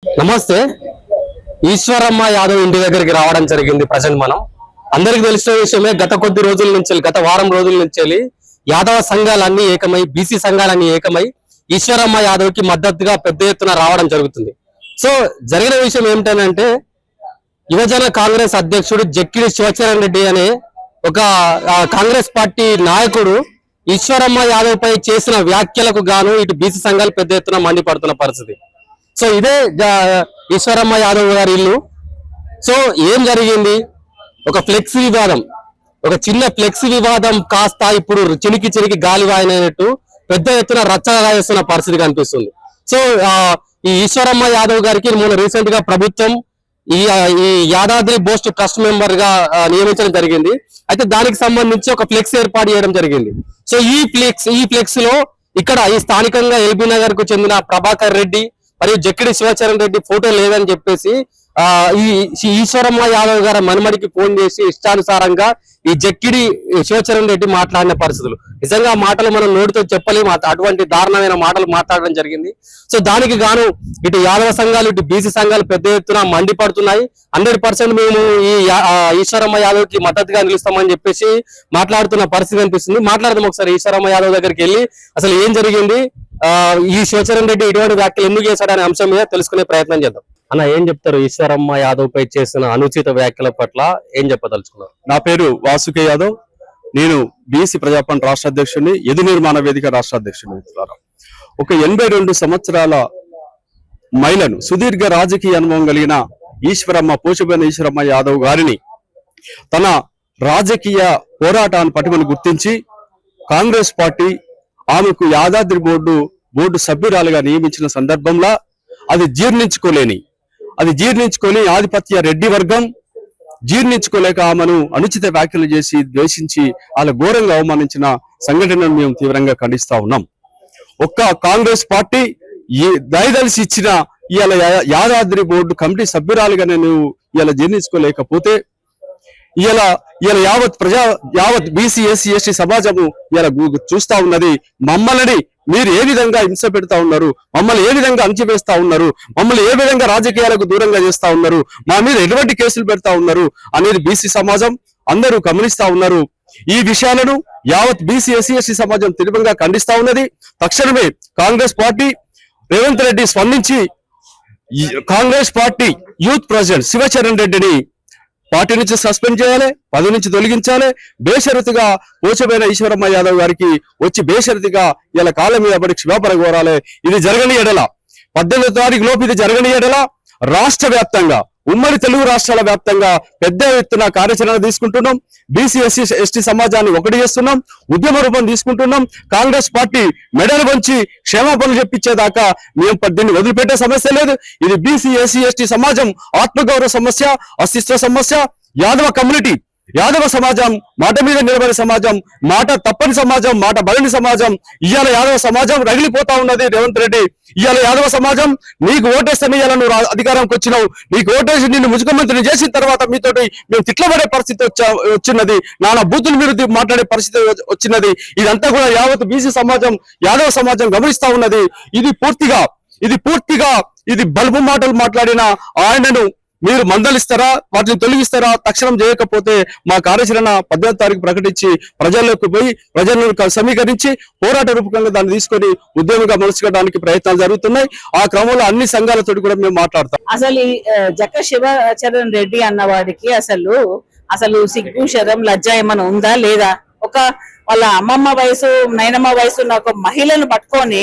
నమస్తే. ఈశ్వరమ్మ యాదవ్ ఇంటి దగ్గరికి రావడం జరిగింది. ప్రజెంట్ మనం అందరికి తెలిసిన విషయమే. గత వారం రోజుల నుంచి యాదవ సంఘాలన్నీ ఏకమై, బీసీ సంఘాలన్నీ ఏకమై ఈశ్వరమ్మ యాదవ్ కి మద్దతుగా పెద్ద ఎత్తున రావడం జరుగుతుంది. సో జరిగిన విషయం ఏమిటంటే, యువజన కాంగ్రెస్ అధ్యక్షుడు జక్కిడి శివచరణ్ రెడ్డి అనే ఒక కాంగ్రెస్ పార్టీ నాయకుడు ఈశ్వరమ్మ యాదవ్ పై చేసిన వ్యాఖ్యలకు గాను ఇటు బీసీ సంఘాలు పెద్ద ఎత్తున మండిపడుతున్న పరిస్థితి. సో ఇదే ఈశ్వరమ్మ యాదవ్ గారి ఇల్లు. సో ఏం జరిగింది? ఒక ఫ్లెక్సీ వివాదం, ఒక చిన్న ఫ్లెక్సీ వివాదం కాస్త ఇప్పుడు చినికి గాలివాయినట్టు పెద్ద ఎత్తున రచ్చగా చేస్తున్న పరిస్థితి కనిపిస్తుంది. సో ఈ ఈశ్వరమ్మ యాదవ్ గారికి మొన్న రీసెంట్ గా ప్రభుత్వం ఈ యాదాద్రి బోస్ట్ ట్రస్ట్ మెంబర్ గా నియమించడం జరిగింది. అయితే దానికి సంబంధించి ఒక ఫ్లెక్స్ ఏర్పాటు చేయడం జరిగింది. సో ఈ ఫ్లెక్స్ లో ఇక్కడ ఈ స్థానికంగా ఎల్బీ నగర్ కు చెందిన ప్రభాకర్ రెడ్డి మరియు జక్కిడి శివచరణ్ రెడ్డి ఫోటో లేదని చెప్పేసి ఈ ఈశ్వరమ్మ యాదవ్ గారి మనుమడికి ఫోన్ చేసి ఇష్టానుసారంగా ఈ జక్కిడి శివచరణ్ రెడ్డి మాట్లాడిన పరిస్థితులు నిజంగా మాటలు మనం నోటితో చెప్పలేము. అటువంటి దారుణమైన మాటలు మాట్లాడడం జరిగింది. సో దానికి గాను ఇటు యాదవ సంఘాలు ఇటు బీసీ సంఘాలు పెద్ద ఎత్తున మండిపడుతున్నాయి. 100% మేము ఈ ఈశ్వరమ్మ యాదవ్ కి మద్దతుగా నిలుస్తామని చెప్పేసి మాట్లాడుతున్న పరిస్థితి అనిపిస్తుంది. మాట్లాడదాం ఒకసారి ఈశ్వరమ్మ యాదవ్ దగ్గరికి వెళ్ళి అసలు ఏం జరిగింది, ఈ శివచరణ్ రెడ్డి ఇటువంటి వ్యాఖ్యలు ఎందుకు చేశాడనే అంశం మీద తెలుసుకునే ప్రయత్నం చేద్దాం. అన్న, ఏం చెప్తారు ఈశ్వరమ్మ యాదవ్ పై చేసిన అనుచిత వ్యాఖ్యల పట్ల ఏం చెప్పదలుచుకున్నారు? నా పేరు వాసుకే యాదవ్. నేను బీసీ ప్రజాపంట్ రాష్ట్ర అధ్యక్షుడిని, ఎదు నిర్మాణ వేదిక రాష్ట్ర అధ్యక్షుడిని. ఒక 82 సంవత్సరాల మహిళను, సుదీర్ఘ రాజకీయ అనుభవం కలిగిన పోచబోయిన ఈశ్వరమ్మ యాదవ్ గారిని తన రాజకీయ పోరాటాన్ని పట్టుకుని గుర్తించి కాంగ్రెస్ పార్టీ ఆమెకు యాదాద్రి బోర్డు సభ్యురాలుగా నియమించిన సందర్భంలో అది జీర్ణించుకొని ఆధిపత్య రెడ్డి వర్గం జీర్ణించుకోలేక ఆమెను అనుచిత వ్యాఖ్యలు చేసి ద్వేషించి వాళ్ళ ఘోరంగా అవమానించిన సంఘటనను మేము తీవ్రంగా ఖండిస్తా ఉన్నాం. ఒక్క కాంగ్రెస్ పార్టీ దయదలిసి ఇచ్చిన ఇవాళ యాదాద్రి బోర్డు కమిటీ సభ్యురాలుగా నేను ఇవాళ జీర్ణించుకోలేకపోతే ఇవాళ యావత్ బీసీ ఎస్సీ ఎస్టీ సమాజము ఇలా చూస్తా ఉన్నది. మమ్మల్ని మీరు ఏ విధంగా హింస పెడతా ఉన్నారు, మమ్మల్ని ఏ విధంగా అణచివేస్తా ఉన్నారు, మమ్మల్ని ఏ విధంగా రాజకీయాలకు దూరంగా చేస్తా ఉన్నారు, మా మీద ఎటువంటి కేసులు పెడతా ఉన్నారు అనేది బీసీ సమాజం అందరూ గమనిస్తా ఉన్నారు. ఈ విషయాలను యావత్ బీసీ ఎస్సీ ఎస్టీ సమాజం తీవ్రంగా ఖండిస్తా ఉన్నది. తక్షణమే కాంగ్రెస్ పార్టీ రేవంత్ రెడ్డి స్పందించి Congress party youth president Shivacharan రెడ్డిని పార్టీ నుంచి సస్పెండ్ చేయాలి, పదవి నుంచి తొలగించాలి. బేషరతుగా పోచబోయిన ఈశ్వరమ్మ యాదవ్ గారికి వచ్చి బేషరతుగా ఇలా కాలం మీద పడి క్షమాపణ కోరాలి. ఇది జరగని ఎడల 18వ తారీఖు లోపు ఇది జరగని ఎడల రాష్ట్ర వ్యాప్తంగా, ఉమ్మడి తెలుగు రాష్ట్రాల వ్యాప్తంగా పెద్ద ఎత్తున కార్యాచరణ తీసుకుంటున్నాం. బీసీ ఎస్సీ ఎస్టీ సమాజాన్ని ఒకటి చేస్తున్నాం, ఉద్యమ రూపం తీసుకుంటున్నాం. కాంగ్రెస్ పార్టీ మెడలు వంచి క్షమాపణలు చెప్పించేదాకా మేము దీన్ని వదిలిపెట్టే సమస్య లేదు. ఇది బీసీ ఎస్సీ ఎస్టీ సమాజం ఆత్మగౌరవ సమస్య, అస్తిత్వ సమస్య. యాదవ సమాజం మాట మీద నిలబడే సమాజం, మాట తప్పని సమాజం, మాట బలని సమాజం. ఇవాళ యాదవ సమాజం రగిలిపోతా ఉన్నది. రేవంత్ రెడ్డి ఇవాళ యాదవ సమాజం నీకు ఓటేస్తాను, ఇవాళ నువ్వు అధికారంకి వచ్చినావు, నీకు ఓటేసి నిన్ను ముఖ్యమంత్రిని చేసిన తర్వాత మీతోటి మేము తిట్లబడే పరిస్థితి వచ్చినది, నానా బూతులు మీరు మాట్లాడే పరిస్థితి వచ్చినది. ఇదంతా కూడా యావత్ బీసీ సమాజం, యాదవ సమాజం గమనిస్తా ఉన్నది. ఇది పూర్తిగా బల్బు మాటలు మాట్లాడిన ఆయనను మీరు మందలిస్తారా, వాటిని తొలగిస్తారా? తక్షణం చేయకపోతే మా కార్యాచరణ 18వ తారీఖు ప్రకటించి ప్రజల్లోకి పోయి ప్రజలను సమీకరించి పోరాట రూపకంగా దాన్ని తీసుకొని ఉద్యమంగా మలుచుకోవడానికి ప్రయత్నాలు జరుగుతున్నాయి. ఆ క్రమంలో అన్ని సంఘాలతో కూడా మేము మాట్లాడతాం. అసలు ఈ జక్క శివచరణ్ రెడ్డి అన్నవాడికి అసలు సిగ్గు, శరం, లజ్జ ఏమైనా ఉందా లేదా? వాళ్ళ అమ్మమ్మ వయసు, నైనమ్మ వయసు ఉన్న ఒక మహిళను పట్టుకొని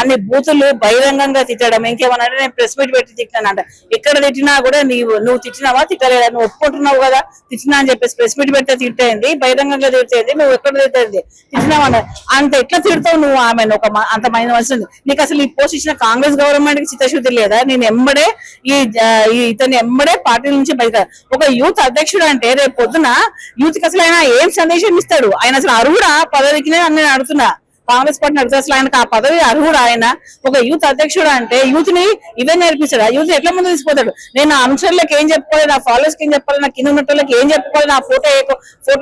అన్ని బూతులు బహిరంగంగా తిట్టడం, ఇంకేమన్నా నేను ప్రెస్ మీట్ పెట్టి తిట్టినానంట. ఎక్కడ తిట్టినా కూడా నువ్వు తిట్టినావా, తిట్టలేదా, నువ్వు ఒప్పుకుంటున్నావు కదా తిట్టినా అని చెప్పేసి ప్రెస్ మీట్ పెడితే తిట్టేది, బహిరంగంగా తిట్టేది, నువ్వు ఎక్కడ తిట్టేది తిట్టినావా అంత ఎట్లా తిడతావు నువ్వు ఆమెను? అంత మైన మనిషి నీకు అసలు ఈ పోస్ట్ ఇచ్చిన కాంగ్రెస్ గవర్నమెంట్ కి చిత్తశుద్ధి లేదా? నేను ఇతని ఎంబడే పార్టీ నుంచి బయట ఒక యూత్ అధ్యక్షుడు అంటే రేపు పొద్దున యూత్ కి అసలు ఆయన ఏం సందేశం ఇస్తాడు? ఆయన అసలు అరువుడా పదవికి నేను అడుగుతున్నా. కాంగ్రెస్ పార్టీ నడుపుతారు. అసలు ఆయనకు ఆ పదవి అర్హుడు ఆయన. ఒక యూత్ అధ్యక్షుడు అంటే యూత్ ని ఇవే నేర్పిస్తాడు. ఆ యూత్ ఎట్లా ముందు తీసుకుపోతాడు? నేను నా అనుచరులకు ఏం చెప్పుకోవాలి, నా ఫాలోవర్స్ కి ఏం చెప్పాలి, నా కింద ఉన్న వాళ్ళకి ఏం చెప్పుకోవాలి, నా ఫోటో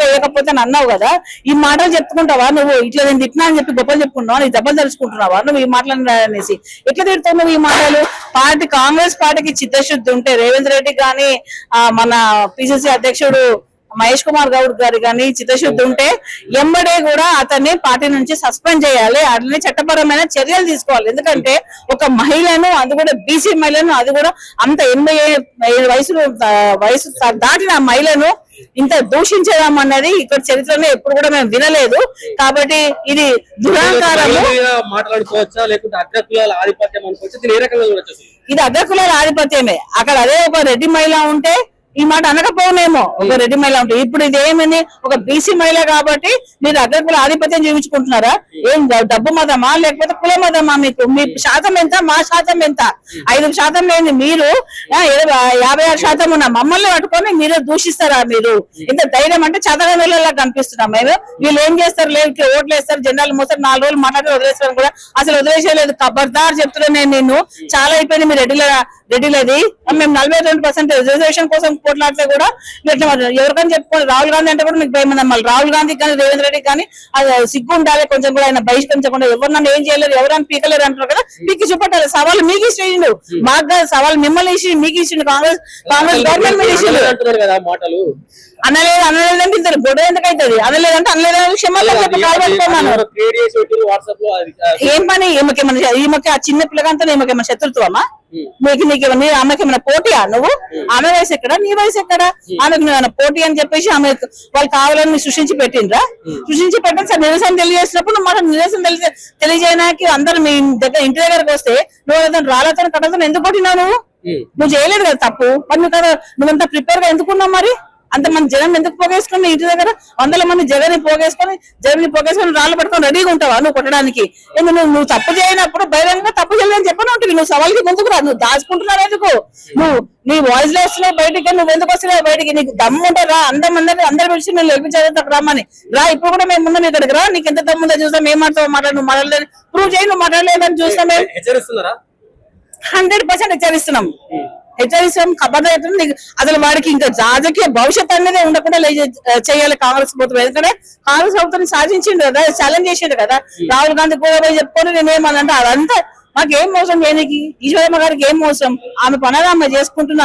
వేయకపోతే అని అన్నావు కదా. ఈ మాటలు చెప్పుకుంటావా నువ్వు? ఇట్లా నేను తిట్టినా అని చెప్పి గొప్పలు చెప్పుకుంటున్నావా? నీ దెబ్బలు తెలుసుకుంటున్నావా నువ్వు ఈ మాటలు అనేసి? ఎట్లా తిడతావు నువ్వు ఈ మాటలు? కాంగ్రెస్ పార్టీకి చిత్తశుద్ధి ఉంటే రేవంత్ రెడ్డి గాని మన పిసిసి అధ్యక్షుడు మహేష్ కుమార్ గౌడ్ గారు కానీ చిత్తశుద్ధి ఉంటే ఎంబడే కూడా అతన్ని పార్టీ నుంచి సస్పెండ్ చేయాలి. అట్లనే చట్టపరమైన చర్యలు తీసుకోవాలి. ఎందుకంటే ఒక మహిళను, అది కూడా బీసీ మహిళను, అది కూడా అంత 85 వయసు దాటిన మహిళను ఇంత దూషించడం అన్నది ఇక్కడ చరిత్రలో ఎప్పుడు కూడా మేము వినలేదు. కాబట్టి ఇది దురాంకారము. మాట్లాడుకోవచ్చా లేకుంటే అగ్రకులాల ఆధిపత్యం అనుకోవచ్చు? దీని ఏ రకంగా చూడొచ్చు? ఇది అగ్రకులాల ఆధిపత్యమే. అక్కడ అదే ఒక రెడ్డి మహిళ ఉంటే ఈ మాట అనకపోనేమో, ఒక రెడ్డి మహిళ ఉంటే. ఇప్పుడు ఇది ఏమని, ఒక బీసీ మహిళ కాబట్టి మీరు అగ్రకుల ఆధిపత్యం చూపించుకుంటున్నారా? ఏం డబ్బు మతమా లేకపోతే కుల మతమా? మీకు మీ శాతం ఎంత, మా శాతం ఎంత? 5% లేని మీరు 56% ఉన్న మమ్మల్ని పట్టుకొని మీరు దూషిస్తారా? మీరు ఇంత ధైర్యం అంటే చదవలా కనిపిస్తున్నాం మేము. వీళ్ళు ఏం చేస్తారు? లేదు ఓట్లు వేస్తారు, జెండాలు మోస్తారు, 4 రోజులు మాట్లాడి వదిలేస్తారు కూడా. అసలు వదిలేసేయలేదు. ఖబర్దార్ చెప్తున్నా నేను. చాలా అయిపోయింది మీ రెడ్డిలది. మేము 42% రిజర్వేషన్ కోసం పోట్లాడితే కూడా ఎవరికైనా చెప్పుకోండి. రాహుల్ గాంధీ అంటే కూడా మీకు భయం ఉందా? మళ్ళీ రాహుల్ గాంధీ కానీ రేవంత్ రెడ్డి కానీ అది సిగ్గు ఉండాలి కొంచెం కూడా. ఆయన బహిష్కరించకుండా ఎవరు నన్ను ఏం చేయలేరు, ఎవరైనా పీకలేరు అంటారు కదా. పీకి చూపట్టాలి. సవాల్ మీకు ఇచ్చిండు, మాకు కాదు. సవాల్ మిమ్మల్ని ఇచ్చి మీకు ఇచ్చిండు కాంగ్రెస్ గవర్నమెంట్ మీద ఇచ్చిండు. అనలేదంటే ఇంత గొడవ ఎందుకు అవుతుంది? అనలేదంటే అనలేదని క్షమాపణ చెప్పి కాల్ పెట్టుకున్నాను. ఏం పని? ఈమెకి ఆ చిన్న పిల్లకంతా ఈమెకేమన్నా శత్రుత్వమా? నీకేమన్నా ఆమెకి ఏమైనా పోటీయా? నువ్వు ఆమె వయసు ఎక్కడ, నీ వయసు ఎక్కడ? ఆమెకు నువ్వు పోటీ అని చెప్పేసి ఆమె వాళ్ళు కావాలని సృష్టించి పెట్టిండ్రా? సృష్టించి పెట్టిన సార్ నిరసన తెలియజేసినప్పుడు నువ్వు మాట నిరసన తెలియజేయడానికి అందరు మీ దగ్గర ఇంటి దగ్గరకు వస్తే నువ్వు రాళ్ళతో కట్టతో ఎందుకు కొట్టినావు? నువ్వు చేయలేదు కదా తప్పు. మరి నువ్వంతా ప్రిపేర్ గా ఎందుకున్నావు? మరి అంతమంది జనం ఎందుకు పోగేసుకుని ఇంటి దగ్గర 100 మంది జగన్ పోగేసుకొని రాళ్ళు పట్టుకొని రెడీగా ఉంటావా నువ్వు కొట్టడానికి? నువ్వు తప్పు చేయనప్పుడు బహిరంగంగా తప్పు చేయలేదని చెప్పను ఉంటుంది. నువ్వు సవాల్కి ముందుకు రా. నువ్వు దాచుకుంటున్నావు ఎందుకు? నువ్వు నీ వాయిస్ లో వస్తున్నావు బయటికి. నువ్వు ఎందుకు వస్తున్నావు బయటికి? నీకు దమ్ము ఉంటే రా. అందరు పిలిచి మేము గెలిపించాలి రమ్మని రా. ఇప్పుడు కూడా మేము ముందు ఇక్కడికి రా. నీకు ఎంత దమ్ము ఉందో చూస్తాం. ఏం మాట్లాడు నువ్వు మాట్లాడలేదు ప్రూవ్ చేయి. నువ్వు మాట్లాడలేదని చూస్తాం. మేము 100% హెచ్చరిస్తున్నాం. అసలు వాడికి ఇంకా రాజకీయ భవిష్యత్ అనేది ఉండకుండా చేయాలి కాంగ్రెస్ ప్రభుత్వం. ఎందుకంటే కాంగ్రెస్ ప్రభుత్వం సాధించిండు కదా, ఛాలెంజ్ చేసిండు కదా. రాహుల్ గాంధీ కూడా చెప్పుకొని నేనేమనంటే అదంతా మాకేం మోసం చేయడానికి. ఈశ్వరమ్మ గారికి ఏం మోసం? ఆమె పనగా ఆమె చేసుకుంటున్నా.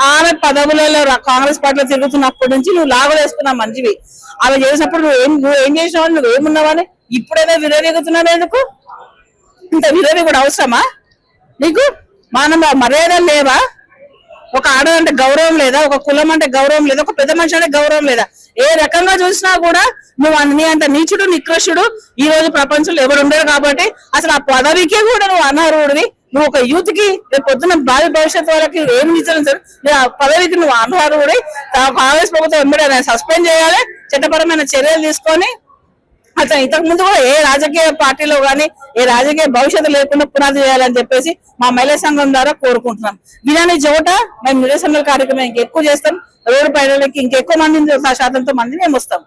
ఆమె పదవులలో కాంగ్రెస్ పార్టీలో తిరుగుతున్నప్పటి నుంచి నువ్వు లాభలు వేసుకున్నావు మంచివి. ఆమె చేసినప్పుడు నువ్వేం చేసినావు? నువ్వు ఏమున్నావని ఇప్పుడైనా విరోధిగుతున్నావు. ఎందుకు ఇంత విరోధి కూడా అవసరమా నీకు? మర్యాదలు లేవా? ఒక ఆడదంటే గౌరవం లేదా? ఒక కులం అంటే గౌరవం లేదా? ఒక పెద్ద మనిషి అంటే గౌరవం లేదా? ఏ రకంగా చూసినా కూడా నువ్వు నీ అంత నీచుడు నికృష్టుడు ఈ రోజు ప్రపంచంలో ఎవరు ఉండరు. కాబట్టి అసలు ఆ పదవికే కూడా నువ్వు అనర్హుడివి. నువ్వు ఒక యూత్ కి రేపు పొద్దున్న భావి భవిష్యత్తు వాళ్ళకి ఏం ఇచ్చారు? ఆ పదవికి నువ్వు అనర్హుడి. కాంగ్రెస్ ప్రభుత్వం వెంబడే సస్పెండ్ చేయాలి, చట్టపరమైన చర్యలు తీసుకొని అతను ఇంతకు ముందు కూడా ఏ రాజకీయ పార్టీలో గానీ ఏ రాజకీయ భవిష్యత్తు లేకుండా పునాది చేయాలని చెప్పేసి మా మహిళా సంఘం ద్వారా కోరుకుంటున్నాం. వినాని చోట మేము నిరసనల కార్యక్రమం ఇంకెక్కువ చేస్తాం. రోడ్డు పైన ఇంకెక్కువ మంది శాతంతో మంది మేము వస్తాం.